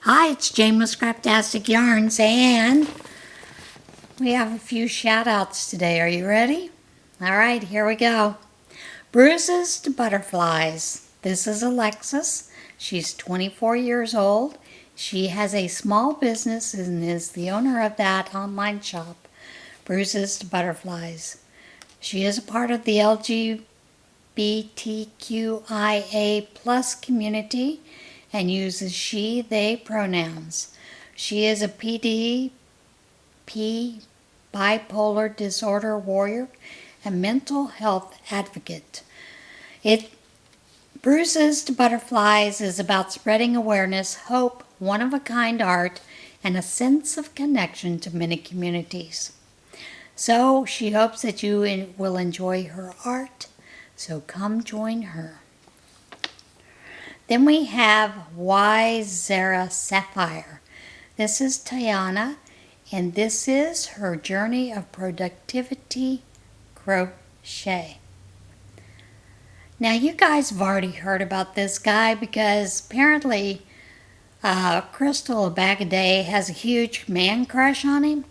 Hi, it's Jane with Scraptastic Yarns, and we have a few shout-outs today. Are you ready? All right, here we go. Bruises to Butterflies. This is Alexis. She's 24 years old. She has a small business and is the owner of that online shop, Bruises to Butterflies. She is a part of the LGBTQIA plus community and uses she, they pronouns. She is a PDP, bipolar disorder warrior, and mental health advocate. Bruises to Butterflies is about spreading awareness, hope, one-of-a-kind art, and a sense of connection to many communities. So she hopes that you will enjoy her art, so come join her. Then we have Y Zara Sapphire. This is Tiana, and this is her journey of productivity crochet. Now you guys have already heard about this guy because apparently Crystal back a day has a huge man crush on him.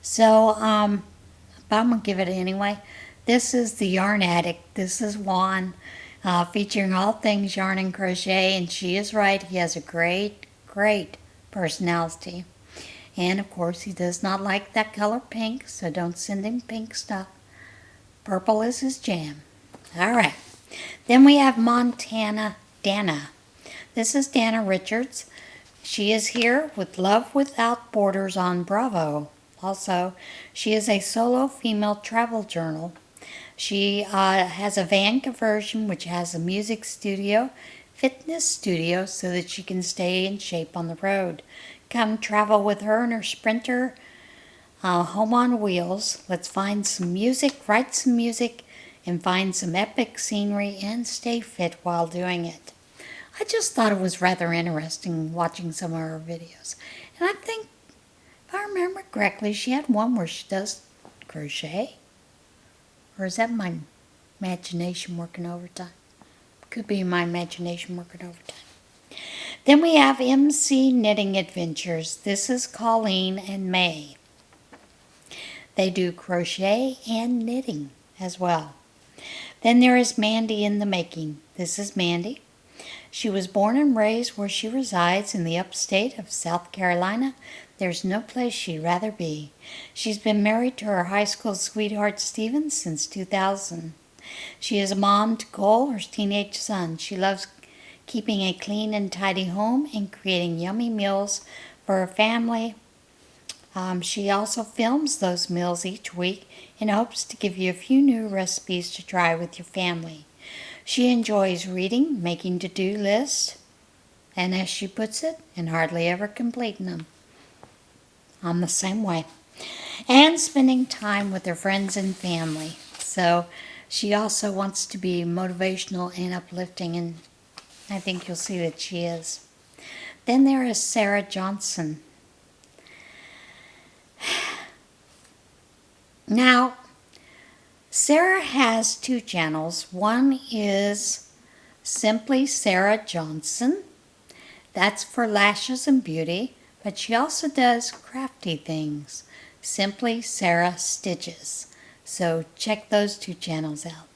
So but I'm going to give it anyway. This is the Yarn Addict. This is Juan. Featuring all things yarn and crochet, and she is right, he has a great personality. And of course he does not like that color pink, so don't send him pink stuff. Purple is his jam. Alright, then we have Montana Dana. This is Dana Richards. She is here with Love Without Borders on Bravo. Also, she is a solo female travel journal. She has a van conversion which has a music studio, fitness studio so that she can stay in shape on the road. Come travel with her and her Sprinter home on wheels. Let's find some music, write some music, and find some epic scenery and stay fit while doing it. I just thought it was rather interesting watching some of her videos. And I think, if I remember correctly, she had one where she does crochet. Or is that my imagination working overtime? Could be my imagination working overtime. Then we have MC Knitting Adventures. This is Colleen and May. They do crochet and knitting as well. Then there is Mandy in the Making. This is Mandy. She was born and raised where she resides in the upstate of South Carolina. There's no place she'd rather be. She's been married to her high school sweetheart, Steven, since 2000. She is a mom to Cole, her teenage son. She loves keeping a clean and tidy home and creating yummy meals for her family. She also films those meals each week and hopes to give you a few new recipes to try with your family. She enjoys reading, making to-do lists, and as she puts it, and hardly ever completing them. I'm the same way. And spending time with her friends and family. So she also wants to be motivational and uplifting, and I think you'll see that she is. Then there is Sarah Johnson. Now, Sarah has two channels. One is Simply Sarah Johnson. That's for lashes and beauty. But she also does crafty things. Simply Sarah Stitches. So check those two channels out.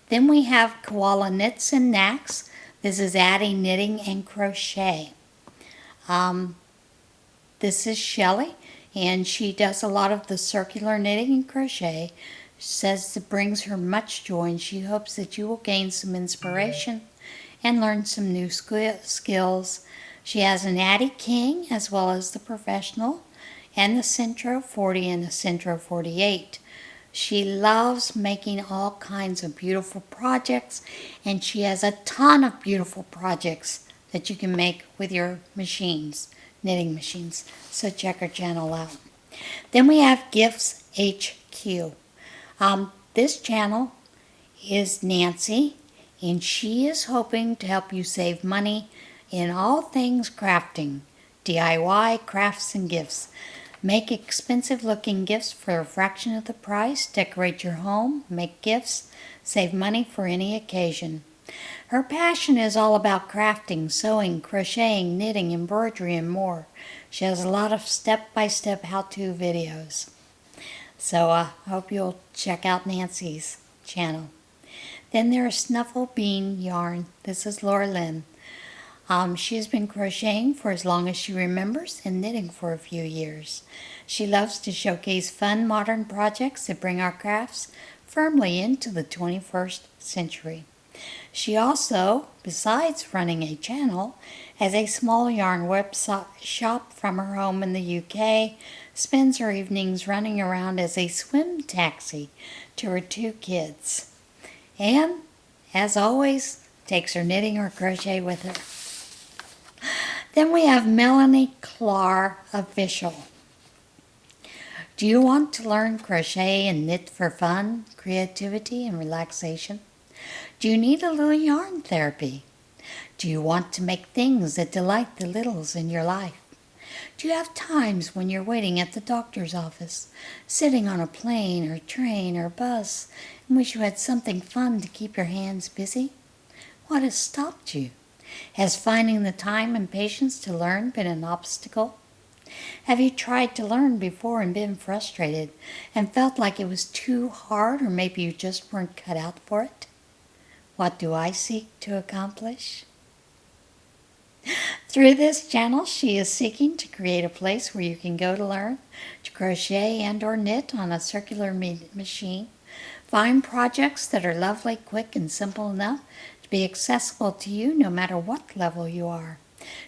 Then we have Koala Knits and Knacks. This is Addie Knitting and Crochet. This is Shelley, and she does a lot of the circular knitting and crochet. She says it brings her much joy, and she hopes that you will gain some inspiration and learn some new skills. She has an Addie King as well as the Professional and the Centro 40 and the Centro 48. She loves making all kinds of beautiful projects, and she has a ton of beautiful projects that you can make with your machines, knitting machines. So check her channel out. Then we have Gifts HQ. This channel is Nancy, and she is hoping to help you save money in all things crafting, DIY, crafts, and gifts. Make expensive looking gifts for a fraction of the price, decorate your home, make gifts, save money for any occasion. Her passion is all about crafting, sewing, crocheting, knitting, embroidery, and more. She has a lot of step-by-step how-to videos. So I hope you'll check out Nancy's channel. Then there's Snuffle Bean Yarn. This is Laura Lynn. She has been crocheting for as long as she remembers and knitting for a few years. She loves to showcase fun modern projects that bring our crafts firmly into the 21st century. She also, besides running a channel, has a small yarn website shop from her home in the UK, spends her evenings running around as a swim taxi to her 2 kids, and, as always, takes her knitting or crochet with her. Then we have Melanie Clark Official. Do you want to learn crochet and knit for fun, creativity, and relaxation? Do you need a little yarn therapy? Do you want to make things that delight the littles in your life? Do you have times when you're waiting at the doctor's office, sitting on a plane or train or bus, and wish you had something fun to keep your hands busy? What has stopped you? Has finding the time and patience to learn been an obstacle? Have you tried to learn before and been frustrated and felt like it was too hard, or maybe you just weren't cut out for it? What do I seek to accomplish? Through this channel, she is seeking to create a place where you can go to learn to crochet and or knit on a circular machine, find projects that are lovely, quick, and simple enough to be accessible to you no matter what level you are.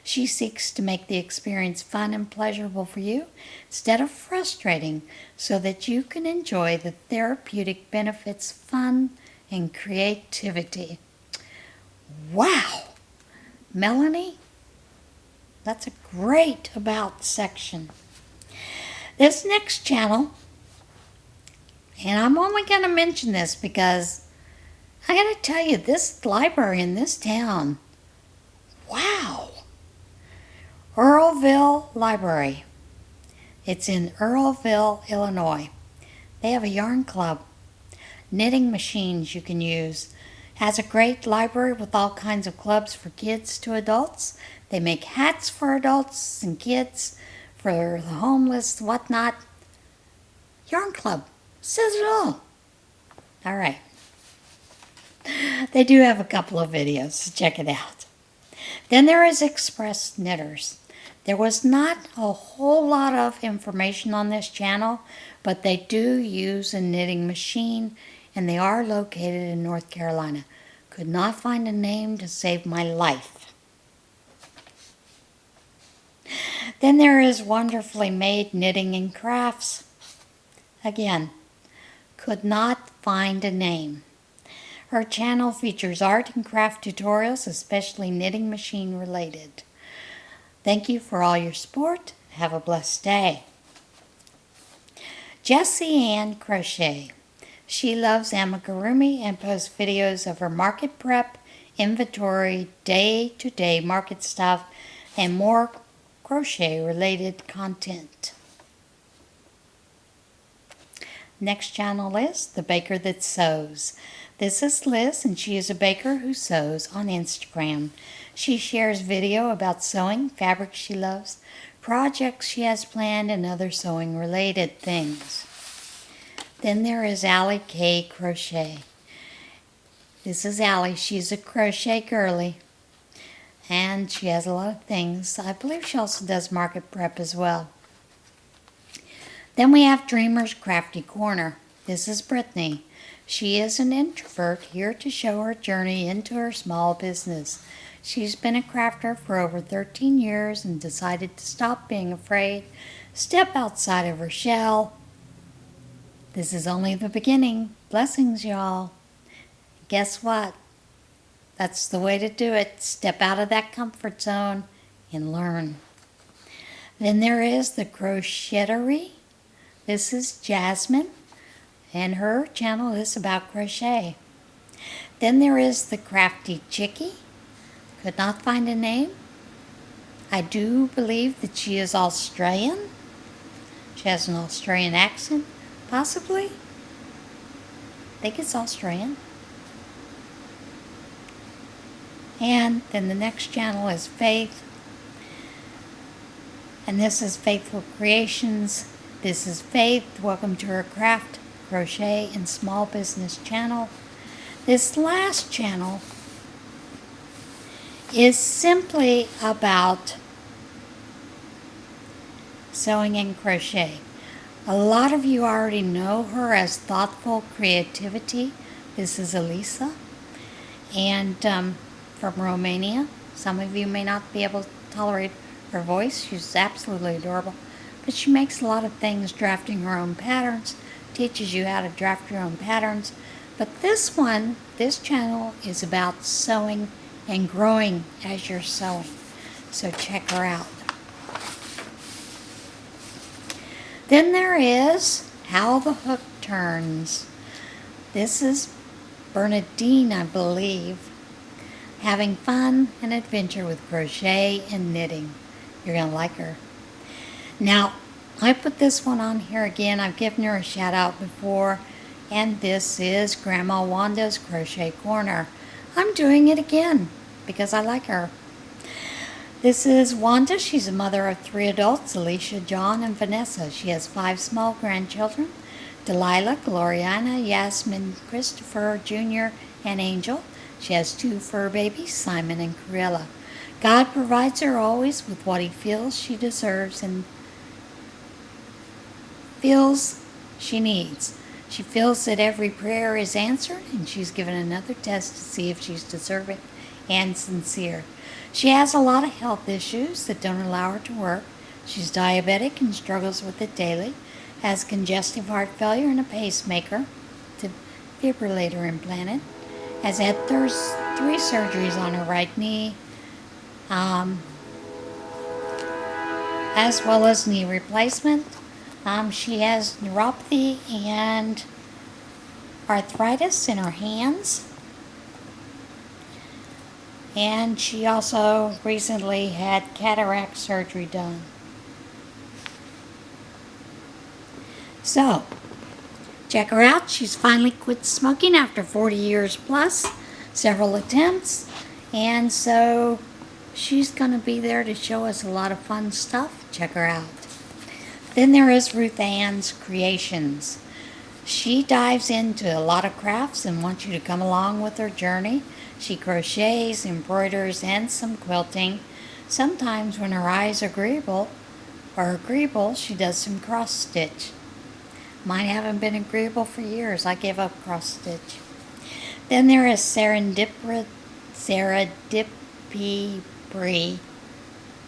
She seeks to make the experience fun and pleasurable for you instead of frustrating, so that you can enjoy the therapeutic benefits, fun, and creativity. Wow! Melanie, that's a great about section. This next channel, and I'm only going to mention this because I got to tell you, this library in this town, wow! Earlville Library. It's in Earlville, Illinois. They have a yarn club, knitting machines you can use. Has a great library with all kinds of clubs for kids to adults. They make hats for adults and kids, for the homeless, whatnot. Yarn club says it all. All right. They do have a couple of videos, so check it out. Then there is Express Knitters. There was not a whole lot of information on this channel, but they do use a knitting machine, and they are located in North Carolina. Could not find a name to save my life. Then there is Wonderfully Made Knitting and Crafts. Again, could not find a name. Her channel features art and craft tutorials, especially knitting machine related. Thank you for all your support. Have a blessed day. Jessie Ann Crochet. She loves amigurumi and posts videos of her market prep, inventory, day-to-day market stuff, and more crochet-related content. Next channel is The Baker That Sews. This is Liz, and she is a baker who sews on Instagram. She shares video about sewing, fabrics she loves, projects she has planned, and other sewing-related things. Then there is Allie K. Crochet. This is Allie. She's a crochet girly, and she has a lot of things. I believe she also does market prep as well. Then we have Dreamer's Crafty Corner. This is Brittany. She is an introvert here to show her journey into her small business. She's been a crafter for over 13 years and decided to stop being afraid, step outside of her shell. This is only the beginning. Blessings, y'all. Guess what? That's the way to do it. Step out of that comfort zone and learn. Then there is the Crocheterie. This is Jasmine, and her channel is about crochet. Then there is the Crafty Chickie. Could not find a name. I do believe that she is Australian. She has an Australian accent, possibly. I think it's Australian. And then the next channel is Faith. And this is Faithful Creations. This is Faith. Welcome to her craft, crochet, and small business channel. This last channel is simply about sewing and crochet. A lot of you already know her as Thoughtful Creativity. This is Elisa, and from Romania. Some of you may not be able to tolerate her voice. She's absolutely adorable, but she makes a lot of things drafting her own patterns, teaches you how to draft your own patterns. But this channel is about sewing and growing as you're sewing. So check her out. Then there is How the Hook Turns. This is Bernadine, I believe, having fun and adventure with crochet and knitting. You're going to like her. Now, I put this one on here again. I've given her a shout out before, and this is Grandma Wanda's Crochet Corner. I'm doing it again because I like her. This is Wanda. She's a mother of 3 adults, Alicia, John, and Vanessa. She has 5 small grandchildren, Delilah, Gloriana, Yasmin, Christopher Jr., and Angel. She has 2 fur babies, Simon and Corella. God provides her always with what he feels she deserves and feels she needs. She feels that every prayer is answered, and she's given another test to see if she's deserving and sincere. She has a lot of health issues that don't allow her to work. She's diabetic and struggles with it daily, has congestive heart failure and a pacemaker, defibrillator implanted, has had 3 surgeries on her right knee, as well as knee replacement. She has neuropathy and arthritis in her hands. And she also recently had cataract surgery done. So, check her out. She's finally quit smoking after 40 years plus, several attempts. And so, she's going to be there to show us a lot of fun stuff. Check her out. Then there is Ruth Ann's Creations. She dives into a lot of crafts and wants you to come along with her journey. She crochets, embroiders, and some quilting. Sometimes when her eyes are agreeable, she does some cross stitch. Mine haven't been agreeable for years. I gave up cross stitch. Then there is Serendipity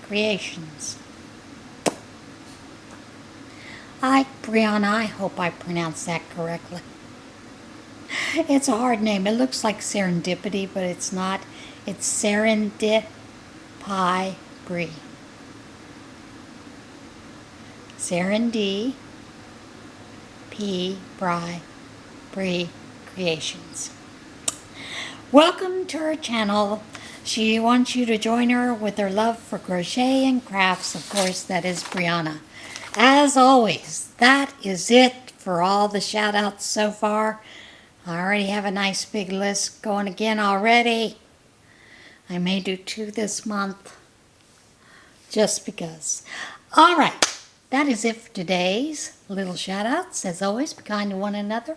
Creations. Brianna, I hope I pronounced that correctly. It's a hard name. It looks like serendipity, but it's not. It's Serendipity. Serendipity Creations. Welcome to her channel. She wants you to join her with her love for crochet and crafts. Of course, that is Brianna. As always, that is it for all the shout outs so far. I already have a nice big list going again already. I may do 2 this month, just because. All right, that is it for today's little shout outs. As always, be kind to one another,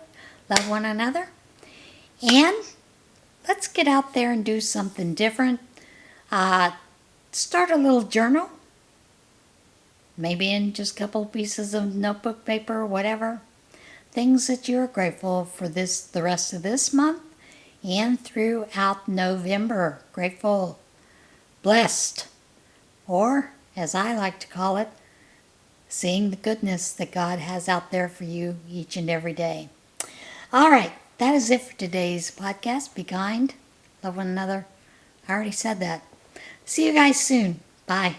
love one another, and let's get out there and do something different. Start a little journal, maybe in just a couple of pieces of notebook paper or whatever. Things that you're grateful for the rest of this month and throughout November. Grateful, blessed, or as I like to call it, seeing the goodness that God has out there for you each and every day. All right, that is it for today's podcast. Be kind, love one another. I already said that. See you guys soon. Bye.